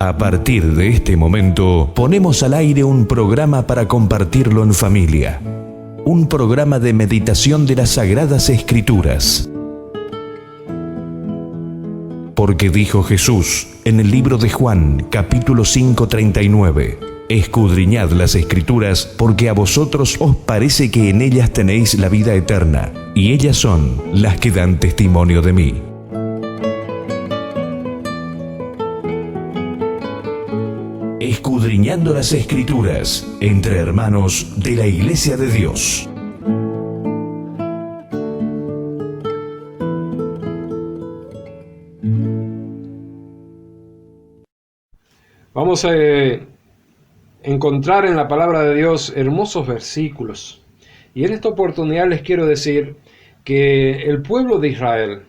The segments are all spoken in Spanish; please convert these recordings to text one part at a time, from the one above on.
A partir de este momento, ponemos al aire un programa para compartirlo en familia. Un programa de meditación de las Sagradas Escrituras. Porque dijo Jesús en el libro de Juan, capítulo 5:39, escudriñad las Escrituras, porque a vosotros os parece que en ellas tenéis la vida eterna, y ellas son las que dan testimonio de mí. Escudriñando las Escrituras, entre hermanos de la Iglesia de Dios. Vamos a encontrar en la palabra de Dios hermosos versículos. Y en esta oportunidad les quiero decir que el pueblo de Israel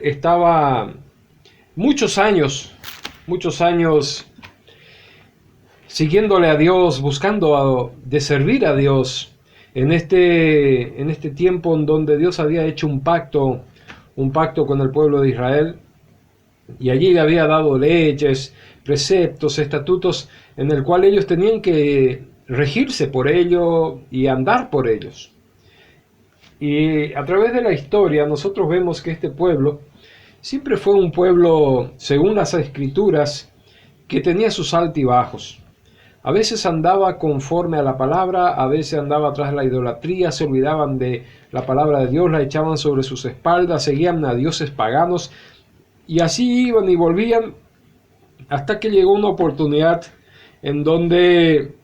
estaba muchos años siguiéndole a Dios, buscando de servir a Dios en este tiempo en donde Dios había hecho un pacto con el pueblo de Israel, y allí le había dado leyes, preceptos, estatutos, en el cual ellos tenían que regirse por ello y andar por ellos. Y a través de la historia nosotros vemos que este pueblo siempre fue un pueblo, según las Escrituras, que tenía sus altibajos. A veces andaba conforme a la palabra, a veces andaba tras la idolatría, se olvidaban de la palabra de Dios, la echaban sobre sus espaldas, seguían a dioses paganos, y así iban y volvían, hasta que llegó una oportunidad en donde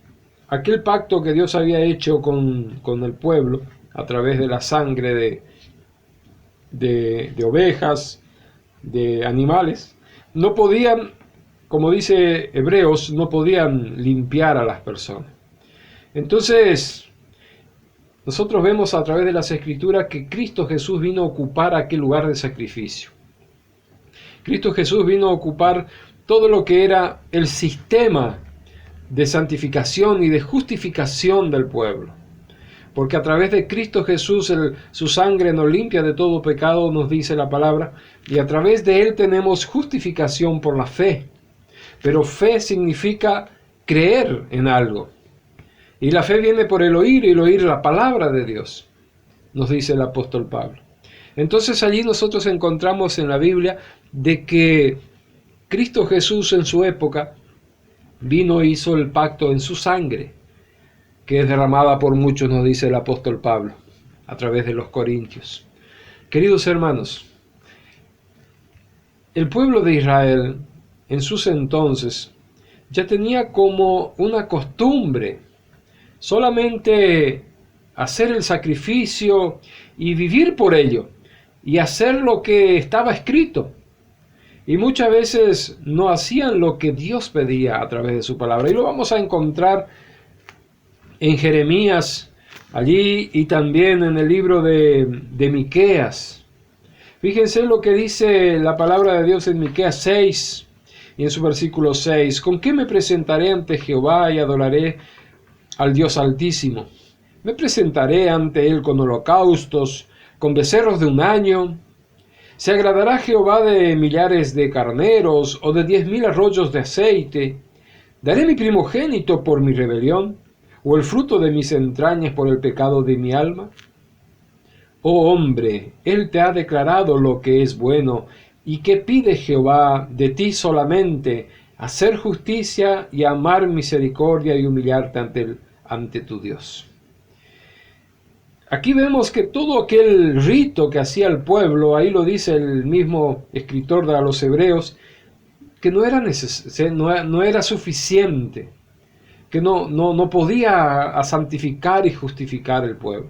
aquel pacto que Dios había hecho con el pueblo, a través de la sangre de ovejas, de animales, no podían, como dice Hebreos, no podían limpiar a las personas. Entonces, nosotros vemos a través de las Escrituras que Cristo Jesús vino a ocupar aquel lugar de sacrificio. Cristo Jesús vino a ocupar todo lo que era el sistema de santificación y de justificación del pueblo. Porque a través de Cristo Jesús su sangre nos limpia de todo pecado, nos dice la palabra, y a través de Él tenemos justificación por la fe. Pero fe significa creer en algo. Y la fe viene por el oír, y el oír la palabra de Dios, nos dice el apóstol Pablo. Entonces allí nosotros encontramos en la Biblia de que Cristo Jesús en su época vino e hizo el pacto en su sangre, que es derramada por muchos, nos dice el apóstol Pablo, a través de los Corintios. Queridos hermanos, el pueblo de Israel en sus entonces ya tenía como una costumbre solamente hacer el sacrificio y vivir por ello, y hacer lo que estaba escrito. Y muchas veces no hacían lo que Dios pedía a través de su palabra. Y lo vamos a encontrar en Jeremías, allí, y también en el libro de Miqueas. Fíjense lo que dice la palabra de Dios en Miqueas 6, y en su versículo 6. ¿Con qué me presentaré ante Jehová y adoraré al Dios Altísimo? Me presentaré ante Él con holocaustos, con becerros de un año. ¿Se agradará Jehová de millares de carneros o de 10,000 arroyos de aceite? ¿Daré mi primogénito por mi rebelión, o el fruto de mis entrañas por el pecado de mi alma? Oh hombre, Él te ha declarado lo que es bueno. ¿Y qué pide Jehová de ti solamente? Hacer justicia y amar misericordia y humillarte ante tu Dios. Aquí vemos que todo aquel rito que hacía el pueblo, ahí lo dice el mismo escritor de los Hebreos, que no era suficiente, que no podía santificar y justificar el pueblo.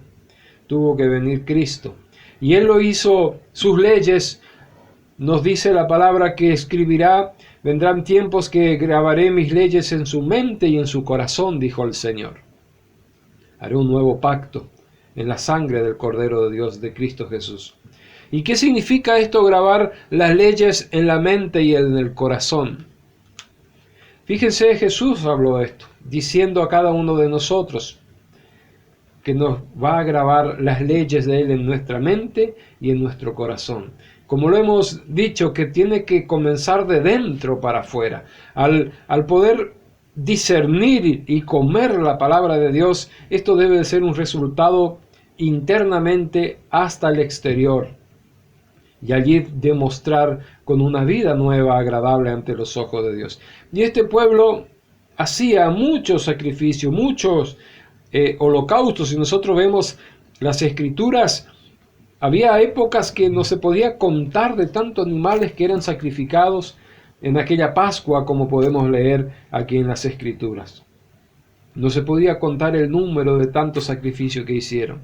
Tuvo que venir Cristo. Y Él lo hizo, sus leyes, nos dice la palabra que escribirá: vendrán tiempos que grabaré mis leyes en su mente y en su corazón, dijo el Señor. Haré un nuevo pacto en la sangre del Cordero de Dios, de Cristo Jesús. ¿Y qué significa esto, grabar las leyes en la mente y en el corazón? Fíjense, Jesús habló esto, diciendo a cada uno de nosotros que nos va a grabar las leyes de Él en nuestra mente y en nuestro corazón. como lo hemos dicho, que tiene que comenzar de dentro para afuera. Al poder discernir y comer la palabra de Dios, esto debe de ser un resultado internamente hasta el exterior, y allí demostrar con una vida nueva, agradable ante los ojos de Dios. Y este pueblo hacía muchos sacrificios, muchos holocaustos. Si nosotros vemos las escrituras, había épocas que no se podía contar de tantos animales que eran sacrificados en aquella Pascua, como podemos leer aquí en las escrituras. No se podía contar el número de tantos sacrificios que hicieron.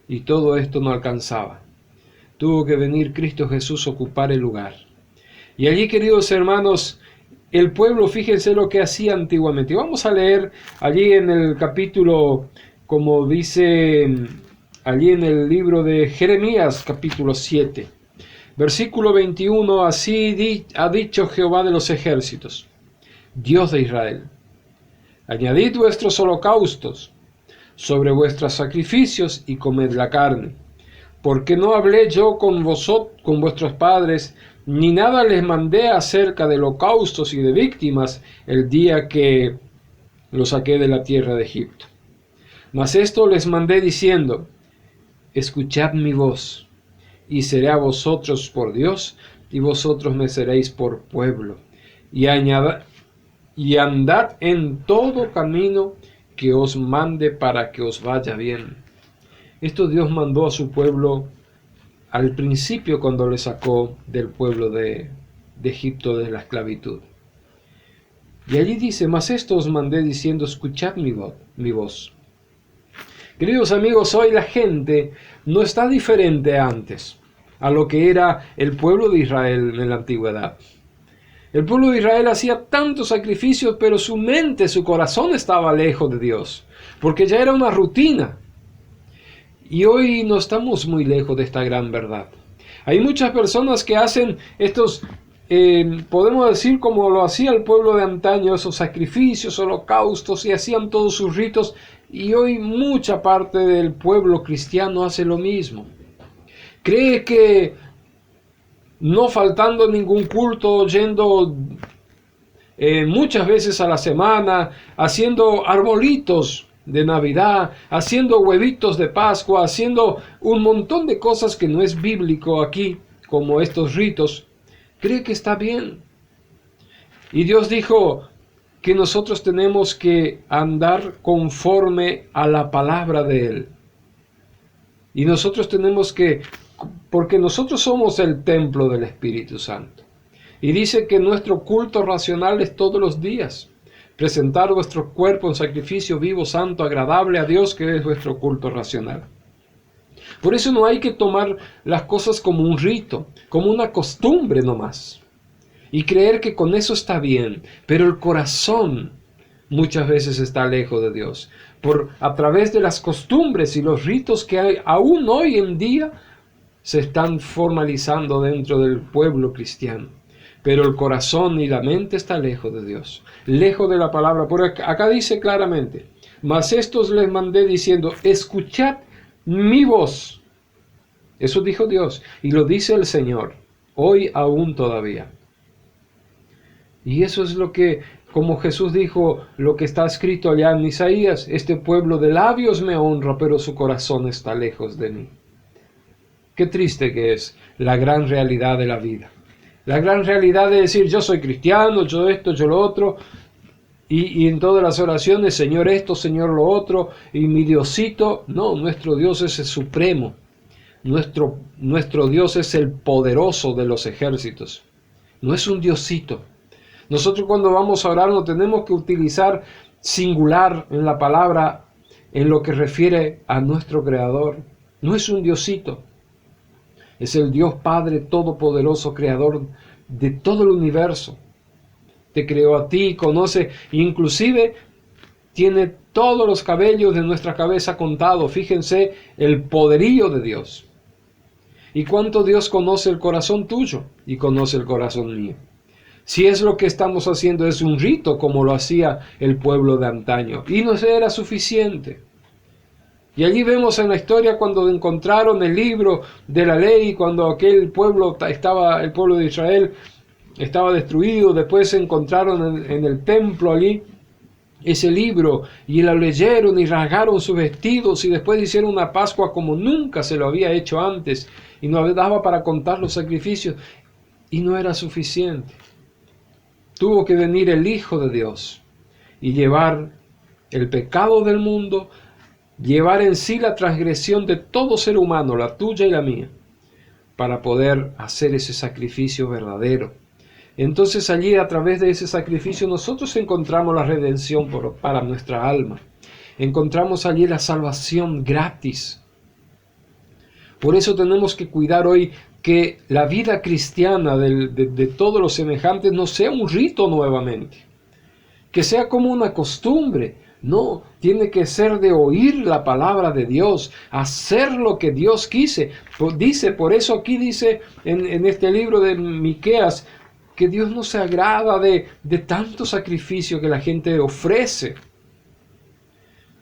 Y todo esto no alcanzaba. Tuvo que venir Cristo Jesús a ocupar el lugar. Y allí, queridos hermanos, el pueblo, fíjense lo que hacía antiguamente. Y vamos a leer allí en el capítulo, como dice allí en el libro de Jeremías, capítulo 7. Versículo 21, así ha dicho Jehová de los ejércitos, Dios de Israel: añadid vuestros holocaustos sobre vuestros sacrificios y comed la carne. Porque no hablé yo con vuestros padres, ni nada les mandé acerca de holocaustos y de víctimas el día que los saqué de la tierra de Egipto. Mas esto les mandé diciendo: escuchad mi voz, y seré a vosotros por Dios, y vosotros me seréis por pueblo. Y andad en todo camino que os mande para que os vaya bien. Esto Dios mandó a su pueblo al principio, cuando le sacó del pueblo de Egipto, de la esclavitud. Y allí dice: mas esto os mandé diciendo, escuchad mi voz. Queridos amigos, hoy la gente no está diferente antes a lo que era el pueblo de Israel en la antigüedad. El pueblo de Israel hacía tantos sacrificios, pero su mente, su corazón estaba lejos de Dios, porque ya era una rutina. Y hoy no estamos muy lejos de esta gran verdad. Hay muchas personas que hacen estos, podemos decir como lo hacía el pueblo de antaño, esos sacrificios, holocaustos, y hacían todos sus ritos, y hoy mucha parte del pueblo cristiano hace lo mismo. Cree que no faltando ningún culto, yendo muchas veces a la semana, haciendo arbolitos de Navidad, haciendo huevitos de Pascua, haciendo un montón de cosas que no es bíblico aquí, como estos ritos, cree que está bien. Y Dios dijo que nosotros tenemos que andar conforme a la palabra de Él. Y nosotros tenemos que, porque nosotros somos el templo del Espíritu Santo. Y dice que nuestro culto racional es todos los días. Presentar vuestro cuerpo en sacrificio vivo, santo, agradable a Dios, que es vuestro culto racional. Por eso no hay que tomar las cosas como un rito, como una costumbre nomás, y creer que con eso está bien, pero el corazón muchas veces está lejos de Dios. A través de las costumbres y los ritos que hay aún hoy en día se están formalizando dentro del pueblo cristiano. Pero el corazón y la mente está lejos de Dios, lejos de la palabra. Por acá dice claramente: mas estos les mandé diciendo, escuchad mi voz. Eso dijo Dios, y lo dice el Señor, hoy aún todavía. Y eso es lo que, como Jesús dijo, lo que está escrito allá en Isaías: este pueblo de labios me honra, pero su corazón está lejos de mí. Qué triste que es la gran realidad de la vida. La gran realidad de decir, yo soy cristiano, yo esto, yo lo otro, y en todas las oraciones, Señor esto, Señor lo otro, y mi Diosito. No, nuestro Dios es el supremo. Nuestro Dios es el poderoso de los ejércitos. No es un Diosito. Nosotros cuando vamos a orar no tenemos que utilizar singular en la palabra en lo que refiere a nuestro Creador. No es un Diosito. Es el Dios Padre Todopoderoso, Creador de todo el universo. Te creó a ti, conoce, inclusive tiene todos los cabellos de nuestra cabeza contados. Fíjense el poderío de Dios. Y cuánto Dios conoce el corazón tuyo y conoce el corazón mío. Si es lo que estamos haciendo es un rito como lo hacía el pueblo de antaño, y no era suficiente. Y allí vemos en la historia cuando encontraron el libro de la ley, cuando aquel pueblo el pueblo de Israel estaba destruido, después se encontraron en el templo allí ese libro y lo leyeron y rasgaron sus vestidos y después hicieron una Pascua como nunca se lo había hecho antes y no daba para contar los sacrificios y no era suficiente. Tuvo que venir el Hijo de Dios y llevar el pecado del mundo, llevar en sí la transgresión de todo ser humano, la tuya y la mía, para poder hacer ese sacrificio verdadero. Entonces allí a través de ese sacrificio nosotros encontramos la redención para nuestra alma. Encontramos allí la salvación gratis. Por eso tenemos que cuidar hoy que la vida cristiana de todos los semejantes no sea un rito nuevamente, que sea como una costumbre. No, tiene que ser de oír la palabra de Dios, hacer lo que Dios dice. Por eso aquí dice en este libro de Miqueas, que Dios no se agrada de tanto sacrificio que la gente ofrece.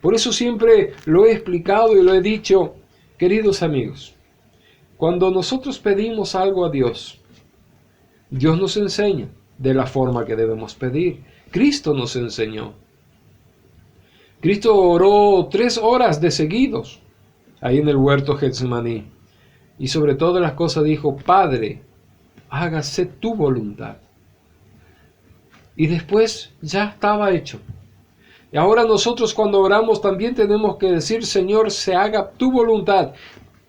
Por eso siempre lo he explicado y lo he dicho, queridos amigos, cuando nosotros pedimos algo a Dios, Dios nos enseña de la forma que debemos pedir. Cristo nos enseñó. Cristo oró 3 horas de seguidos, ahí en el huerto Getsemaní, y sobre todas las cosas dijo, Padre, hágase tu voluntad. Y después ya estaba hecho. Y ahora nosotros cuando oramos también tenemos que decir, Señor, se haga tu voluntad.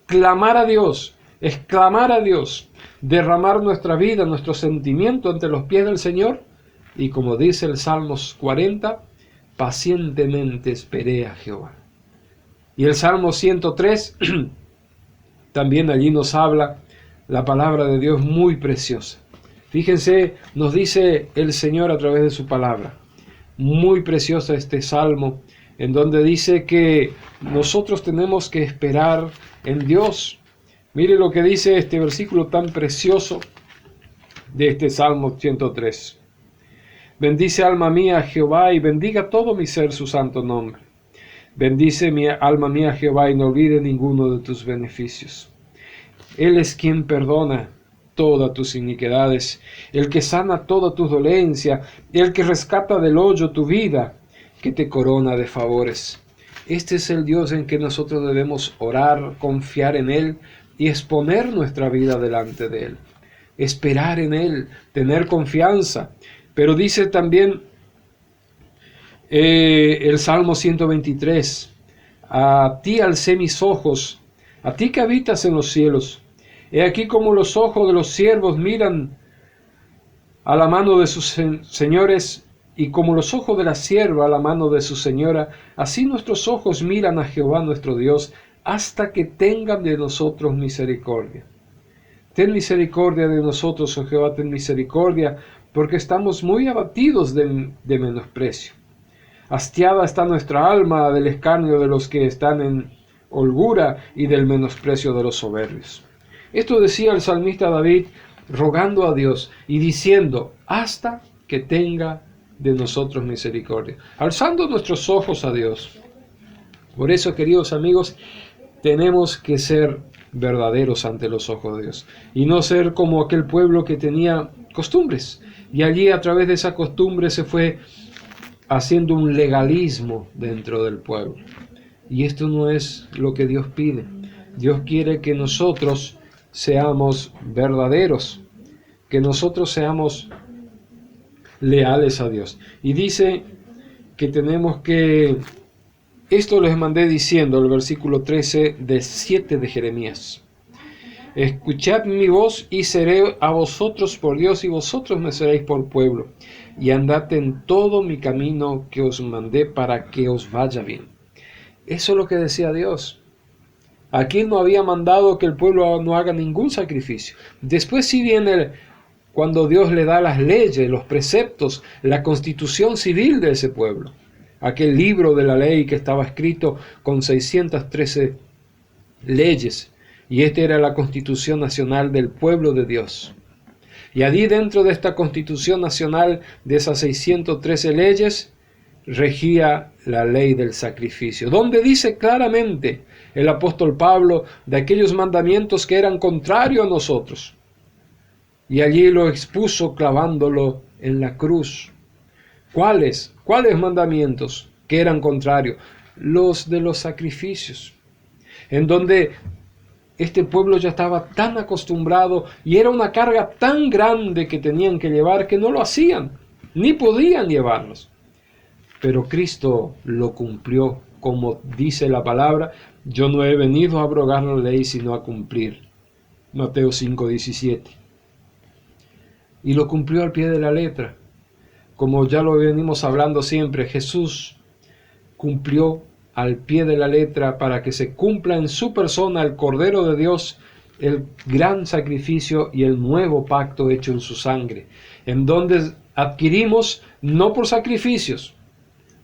Clamar a Dios, exclamar a Dios, derramar nuestra vida, nuestro sentimiento ante los pies del Señor. Y como dice el Salmos 40, pacientemente esperé a Jehová. Y el Salmo 103, también allí nos habla la palabra de Dios muy preciosa. Fíjense, nos dice el Señor a través de su palabra. Muy preciosa este salmo, en donde dice que nosotros tenemos que esperar en Dios. Mire lo que dice este versículo tan precioso de este Salmo 103. Bendice alma mía a Jehová y bendiga todo mi ser su santo nombre. Bendice mi alma mía a Jehová y no olvide ninguno de tus beneficios. Él es quien perdona todas tus iniquidades, el que sana toda tu dolencia, el que rescata del hoyo tu vida, que te corona de favores. Este es el Dios en que nosotros debemos orar, confiar en Él y exponer nuestra vida delante de Él. Esperar en Él, tener confianza. Pero dice también el Salmo 123, a ti alcé mis ojos, a ti que habitas en los cielos. He aquí como los ojos de los siervos miran a la mano de sus señores, y como los ojos de la sierva a la mano de su señora, así nuestros ojos miran a Jehová nuestro Dios, hasta que tengan de nosotros misericordia. Ten misericordia de nosotros, oh Jehová, ten misericordia, porque estamos muy abatidos de menosprecio. Hastiada está nuestra alma del escarnio de los que están en holgura y del menosprecio de los soberbios. Esto decía el salmista David, rogando a Dios y diciendo, hasta que tenga de nosotros misericordia, alzando nuestros ojos a Dios. Por eso, queridos amigos, tenemos que ser verdaderos ante los ojos de Dios y no ser como aquel pueblo que tenía costumbres, y allí a través de esa costumbre se fue haciendo un legalismo dentro del pueblo. Y esto no es lo que Dios pide. Dios quiere que nosotros seamos verdaderos, que nosotros seamos leales a Dios. Y dice que tenemos que, esto les mandé diciendo, el versículo 13 de 7 de Jeremías. Escuchad mi voz y seré a vosotros por Dios y vosotros me seréis por pueblo. Y andad en todo mi camino que os mandé para que os vaya bien. Eso es lo que decía Dios. Aquí no había mandado que el pueblo no haga ningún sacrificio. Después sí viene cuando Dios le da las leyes, los preceptos, la constitución civil de ese pueblo. Aquel libro de la ley que estaba escrito con 613 leyes. Y esta era la constitución nacional del pueblo de Dios. Y allí dentro de esta constitución nacional, de esas 613 leyes, regía la ley del sacrificio, donde dice claramente el apóstol Pablo de aquellos mandamientos que eran contrarios a nosotros. Y allí lo expuso clavándolo en la cruz. ¿Cuáles? ¿Cuáles mandamientos que eran contrarios? Los de los sacrificios, en donde este pueblo ya estaba tan acostumbrado y era una carga tan grande que tenían que llevar que no lo hacían, ni podían llevarlos. Pero Cristo lo cumplió, como dice la palabra: yo no he venido a abrogar la ley, sino a cumplir. Mateo 5:17. Y lo cumplió al pie de la letra. Como ya lo venimos hablando siempre, Jesús cumplió al pie de la letra para que se cumpla en su persona el Cordero de Dios, el gran sacrificio y el nuevo pacto hecho en su sangre, en donde adquirimos no por sacrificios,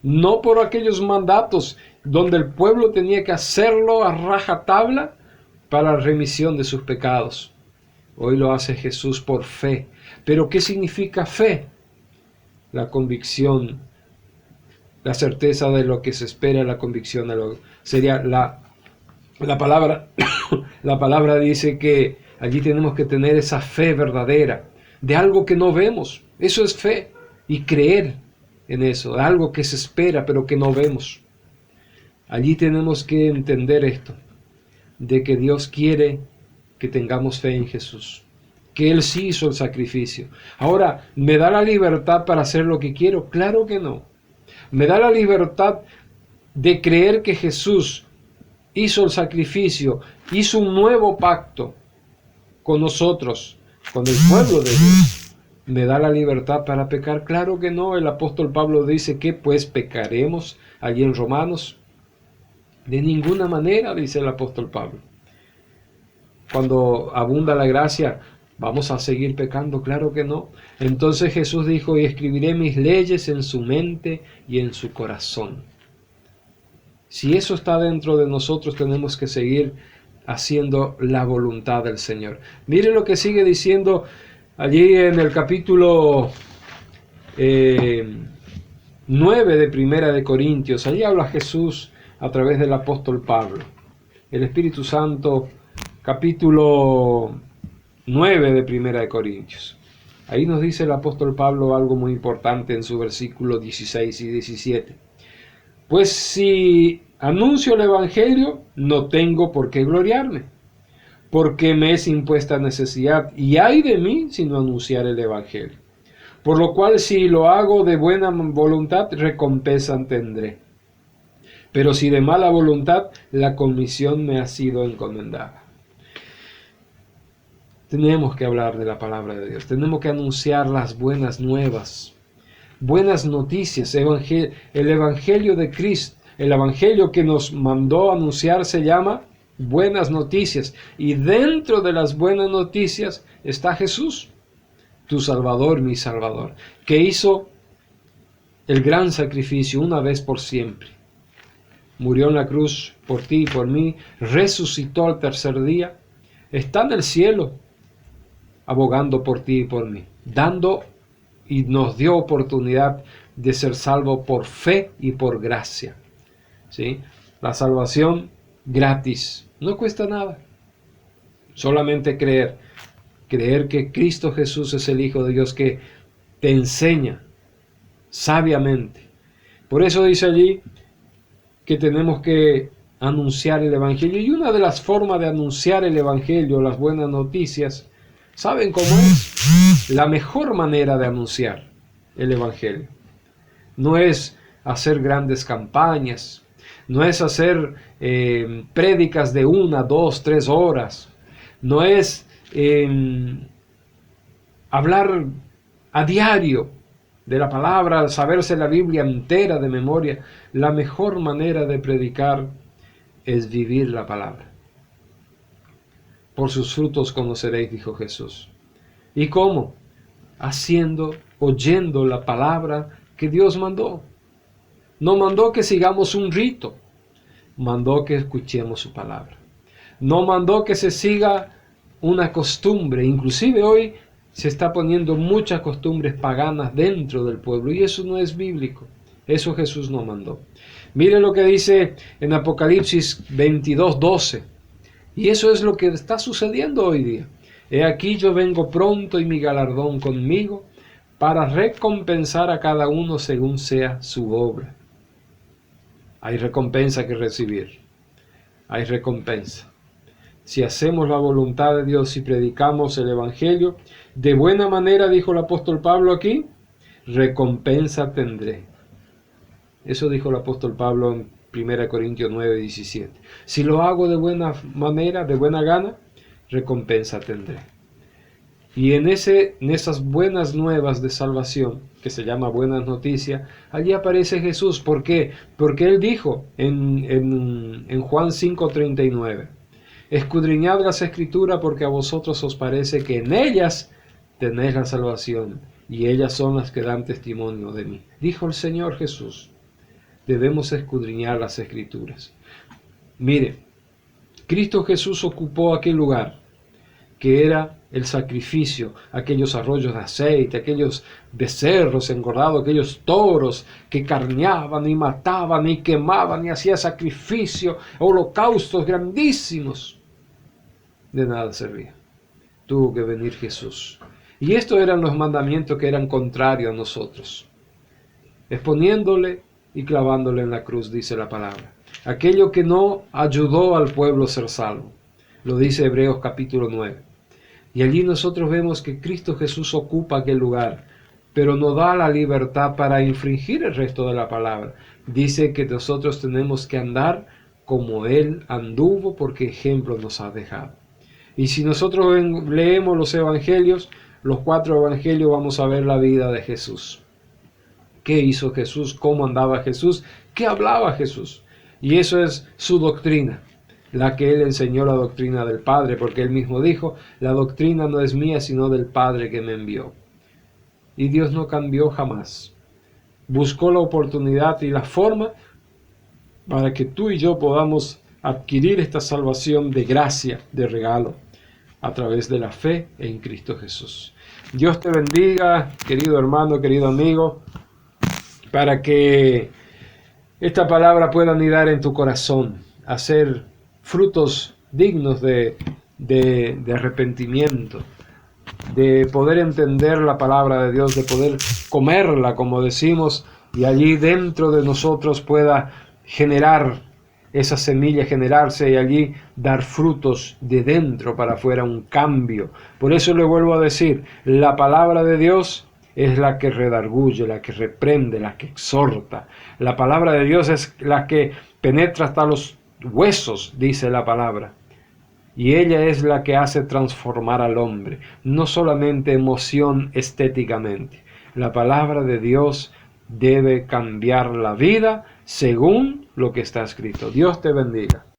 no por aquellos mandatos donde el pueblo tenía que hacerlo a rajatabla para la remisión de sus pecados. Hoy lo hace Jesús por fe. ¿Pero qué significa fe? La convicción, la certeza de lo que se espera, la convicción de lo sería la palabra. La palabra dice que allí tenemos que tener esa fe verdadera de algo que no vemos. Eso es fe, y creer en eso, de algo que se espera pero que no vemos. Allí tenemos que entender esto, de que Dios quiere que tengamos fe en Jesús, que Él sí hizo el sacrificio. Ahora, ¿me da la libertad para hacer lo que quiero? Claro que no. ¿Me da la libertad de creer que Jesús hizo el sacrificio, hizo un nuevo pacto con nosotros, con el pueblo de Dios? ¿Me da la libertad para pecar? Claro que no. El apóstol Pablo dice que pues pecaremos allí en Romanos. De ninguna manera, dice el apóstol Pablo. Cuando abunda la gracia, ¿vamos a seguir pecando? Claro que no. Entonces Jesús dijo: y escribiré mis leyes en su mente y en su corazón. Si eso está dentro de nosotros, tenemos que seguir haciendo la voluntad del Señor. Mire lo que sigue diciendo allí en el capítulo 9 de Primera de Corintios. Allí habla Jesús a través del apóstol Pablo. El Espíritu Santo, capítulo 9 de Primera de Corintios. Ahí nos dice el apóstol Pablo algo muy importante en su versículo 16 y 17. Pues si anuncio el Evangelio, no tengo por qué gloriarme, porque me es impuesta necesidad, y ay de mí si no anunciar el Evangelio. Por lo cual, si lo hago de buena voluntad, recompensa tendré. Pero si de mala voluntad, la comisión me ha sido encomendada. Tenemos que hablar de la palabra de Dios, tenemos que anunciar las buenas nuevas, buenas noticias. El Evangelio de Cristo, el Evangelio que nos mandó anunciar, se llama buenas noticias. Y dentro de las buenas noticias está Jesús, tu Salvador, mi Salvador, que hizo el gran sacrificio una vez por siempre. Murió en la cruz por ti y por mí, resucitó al tercer día, está en el cielo, abogando por ti y por mí, dando y nos dio oportunidad de ser salvo por fe y por gracia. ¿Sí? La salvación gratis, no cuesta nada, solamente creer que Cristo Jesús es el Hijo de Dios, que te enseña sabiamente. Por eso dice allí que tenemos que anunciar el Evangelio, y una de las formas de anunciar el Evangelio, las buenas noticias, ¿saben cómo es? La mejor manera de anunciar el Evangelio no es hacer grandes campañas, no es hacer prédicas de 1, 2, 3 horas, no es hablar a diario de la palabra, saberse la Biblia entera de memoria. La mejor manera de predicar es vivir la palabra. Por sus frutos conoceréis, dijo Jesús. ¿Y cómo? Haciendo, oyendo la palabra que Dios mandó. No mandó que sigamos un rito, mandó que escuchemos su palabra. No mandó que se siga una costumbre. Inclusive hoy se está poniendo muchas costumbres paganas dentro del pueblo, y eso no es bíblico. Eso Jesús nos mandó. Mire lo que dice en Apocalipsis 22:12. Y eso es lo que está sucediendo hoy día. He aquí yo vengo pronto y mi galardón conmigo para recompensar a cada uno según sea su obra. Hay recompensa que recibir. Hay recompensa. Si hacemos la voluntad de Dios y predicamos el Evangelio, de buena manera, dijo el apóstol Pablo aquí, recompensa tendré. Eso dijo el apóstol Pablo en 1 Corintios 9:17. Si lo hago de buena manera, de buena gana, recompensa tendré. Y en esas buenas nuevas de salvación, que se llama buenas noticias, allí aparece Jesús. ¿Por qué? Porque Él dijo en Juan 5:39, escudriñad las Escrituras porque a vosotros os parece que en ellas tenéis la salvación, y ellas son las que dan testimonio de mí. Dijo el Señor Jesús, debemos escudriñar las Escrituras. Mire, Cristo Jesús ocupó aquel lugar que era el sacrificio, aquellos arroyos de aceite, aquellos becerros engordados, aquellos toros que carneaban y mataban y quemaban y hacían sacrificio, holocaustos grandísimos. De nada servía. Tuvo que venir Jesús. Y estos eran los mandamientos que eran contrarios a nosotros. Exponiéndole y clavándole en la cruz, dice la palabra. Aquello que no ayudó al pueblo a ser salvo. Lo dice Hebreos capítulo 9. Y allí nosotros vemos que Cristo Jesús ocupa aquel lugar, pero nos da la libertad para infringir el resto de la palabra. Dice que nosotros tenemos que andar como Él anduvo, porque ejemplo nos ha dejado. Y si nosotros leemos los evangelios, los 4 evangelios, vamos a ver la vida de Jesús. ¿Qué hizo Jesús? ¿Cómo andaba Jesús? ¿Qué hablaba Jesús? Y eso es su doctrina, la que Él enseñó, la doctrina del Padre, porque Él mismo dijo, la doctrina no es mía, sino del Padre que me envió. Y Dios no cambió jamás. Buscó la oportunidad y la forma para que tú y yo podamos adquirir esta salvación de gracia, de regalo, a través de la fe en Cristo Jesús. Dios te bendiga, querido hermano, querido amigo, para que esta palabra pueda anidar en tu corazón, hacer frutos dignos de arrepentimiento, de poder entender la palabra de Dios, de poder comerla, como decimos, y allí dentro de nosotros pueda generar esa semilla, generarse y allí dar frutos de dentro para afuera, un cambio. Por eso le vuelvo a decir, la palabra de Dios es la que redarguye, la que reprende, la que exhorta. La palabra de Dios es la que penetra hasta los huesos, dice la palabra. Y ella es la que hace transformar al hombre, no solamente emoción estéticamente. La palabra de Dios debe cambiar la vida según lo que está escrito. Dios te bendiga.